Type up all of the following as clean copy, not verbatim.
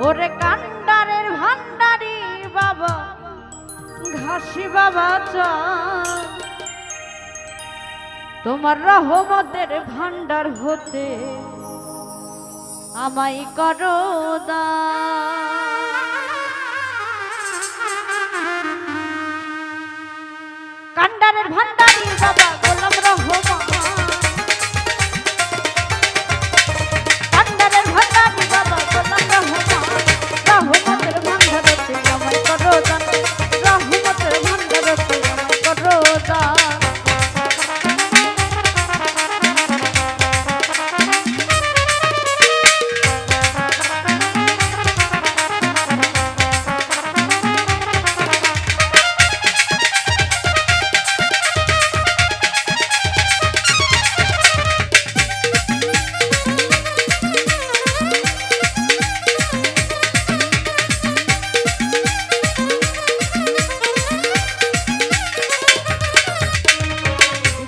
ওরে কান্ডারের ভান্ডারি বাবা ঘাসি বাবা চাঁদ, তোমার রহমতের ভান্ডার হতে আমায় করো দান। কান্ডারের ভান্ডারি বাবা গোলাম রহমান, কান্ডারের ভান্ডারি বাবা গোলাম রহমান, রহমতের ভান্ডার হতে আমায় করো দান, রহমতের ভান্ডার হতে আমায় করো দান।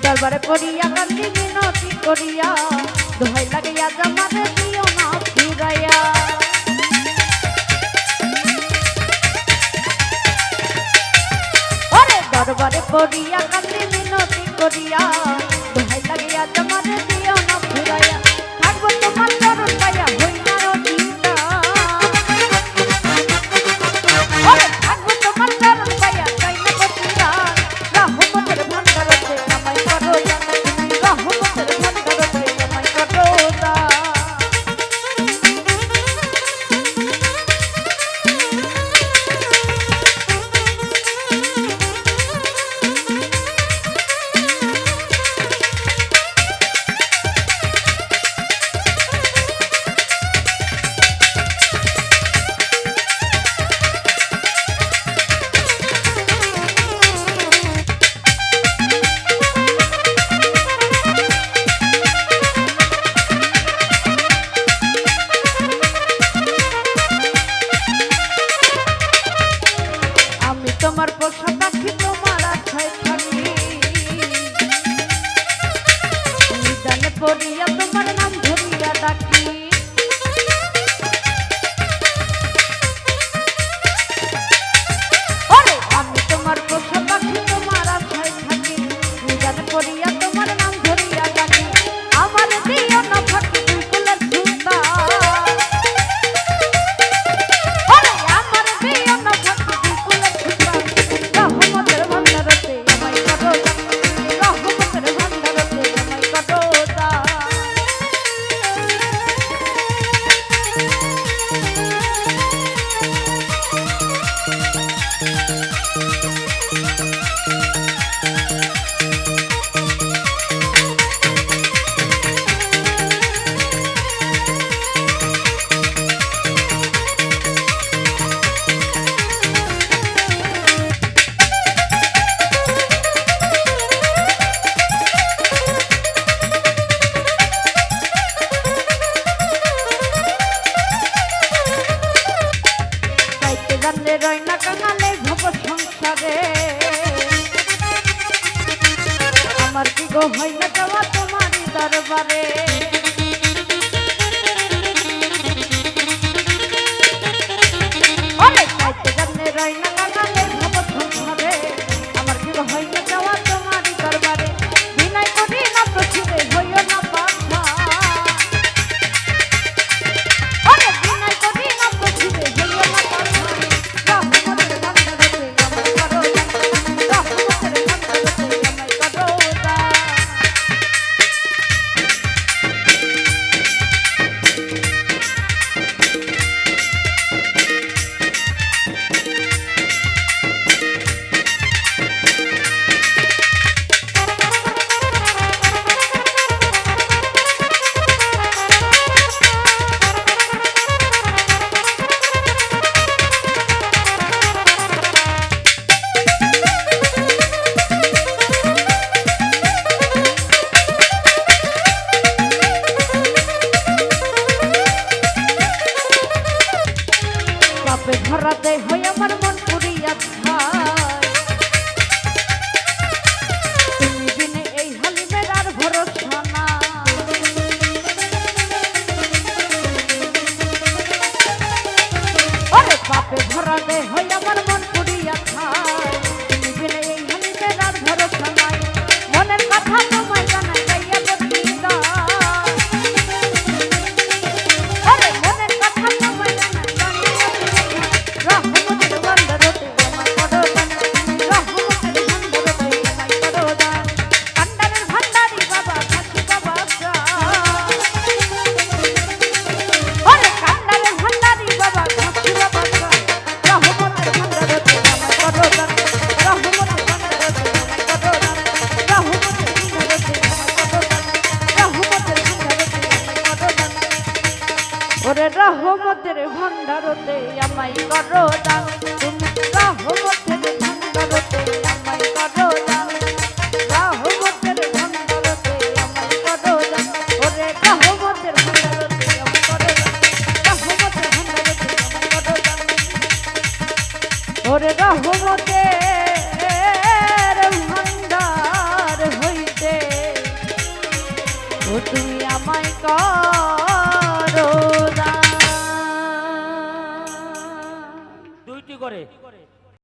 দরবারে পড়িয়া কান্দি মিনতি করিয়া, দোহাই লাগিয়া জামাতে দিও না ফিরাইয়া। ওরে দরবারে পড়িয়া কান্দি মিনতি করিয়া, দোহাই লাগিয়া জামাতে দিও না ফিরাইয়া। থাকবো তোমার চরণ পাইয়া হই না রোজিতা, ওরে থাকবো তোমার চরণ পাইয়া চাই না প্রতিদান। রহমতের ভান্ডার হতে আমায় করো দান, রহমতের ভান্ডার হতে আমায় করো দান। তোমার পোষা পাখি তোমার আশায় থাকি, নিদানে পড়িয়া তোমার নাম ধরিয়া ডাকি। ওরে আমি তোমার পোষা পাখি তোমার আশায় থাকি, নিদানে পড়িয়া তোমার নাম ধরিয়া ডাকি। আমার দিও না ফাঁকি দুই কুলের সুতা, ওরে আমার দিও না ফাঁকি দুই কুলের সুতা। রহমতের ভান্ডার হতে আমায় করো দান, রহমতের ভান্ডার হতে আমায় করো দান। চাইতে জানলে রয় না কাঙালে ভব সংসারে, আমার কি গো হয় না যাওয়া তোমারই দরবারে। ওরে চাইতে জানলে রয় না কাঙালে ভব সংসারে, আমার কি গো হয় না যাওয়া তোমারই দরবারে। বিনয় করি না তো ছিড়ে হইও না পাখা, ওরে বিনয় করি না তো ছিড়ে হইও না পাখা। রহমতের ভান্ডার হতে আমায় করো দান, রহমতের ভান্ডার হতে আমায় করো দান। পাপে ধরাতে হই আমার মন পুরিয়া ছাই, তুমি বিনে এই হালিমের আর ভরসা না। সারা দেহ আমার মন পুড়িয়া খায় তুমি বিনে এই হানিতে রাত ভরসা নাই মনের কথা তোমায় জানাই গাইয়া বর্ণিতা আরে মনের কথা তোমায় জানাই গাইয়া রহমতের বন্দরতে আমায় করো দান রহমতের বন্দরতে আমায় করো দান কান্ডারের ভান্ডারি বাবা খাকি বাবা আরে কান্ডারের ভান্ডারি বাবা খাকি বাবা রহমতের বন্দরতে আমায় করো দান রহমতের বন্দরতে আমায় করো দান রহমতের বন্দরতে আমায় করো দান রহমতের বন্দরতে আমায় করো দান রহমতের বন্দরতে আমায় করো দান ওরে রহমতের বন্দরতে আমায় করো দান রহমতের বন্দরতে আমায় করো দান ওরে রহমতের ভান্ডার হইতে ও তুমি আমায়